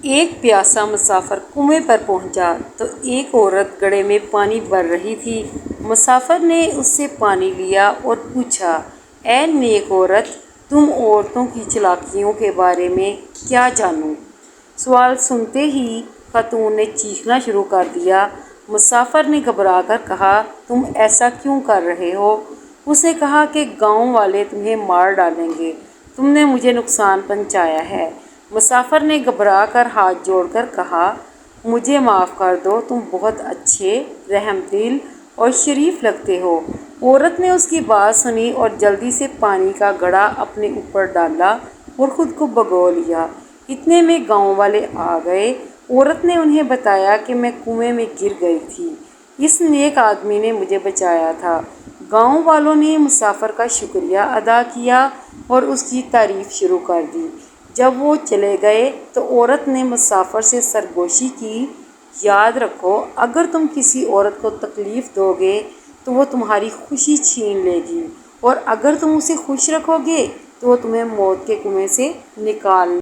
ایک پیاسا مسافر کنویں پر پہنچا تو ایک عورت گڑھے میں پانی بھر رہی تھی۔ مسافر نے اس سے پانی لیا اور پوچھا، اے نیک عورت، تم عورتوں کی چالاکیوں کے بارے میں کیا جانو؟ سوال سنتے ہی خاتون نے چیخنا شروع کر دیا۔ مسافر نے گھبرا کر کہا، تم ایسا کیوں کر رہے ہو؟ اس نے کہا کہ گاؤں والے تمہیں مار ڈالیں گے، تم نے مجھے نقصان پہنچایا ہے۔ مسافر نے گھبرا کر ہاتھ جوڑ کر کہا، مجھے معاف کر دو، تم بہت اچھے، رحم دل اور شریف لگتے ہو۔ عورت نے اس کی بات سنی اور جلدی سے پانی کا گھڑا اپنے اوپر ڈالا اور خود کو بھگو لیا۔ اتنے میں گاؤں والے آ گئے۔ عورت نے انہیں بتایا کہ میں کنویں میں گر گئی تھی، اس نیک آدمی نے مجھے بچایا تھا۔ گاؤں والوں نے مسافر کا شکریہ ادا کیا اور اس کی تعریف شروع کر دی۔ جب وہ چلے گئے تو عورت نے مسافر سے سرگوشی کی، یاد رکھو، اگر تم کسی عورت کو تکلیف دو گے تو وہ تمہاری خوشی چھین لے گی، اور اگر تم اسے خوش رکھو گے تو وہ تمہیں موت کے کنویں سے نکال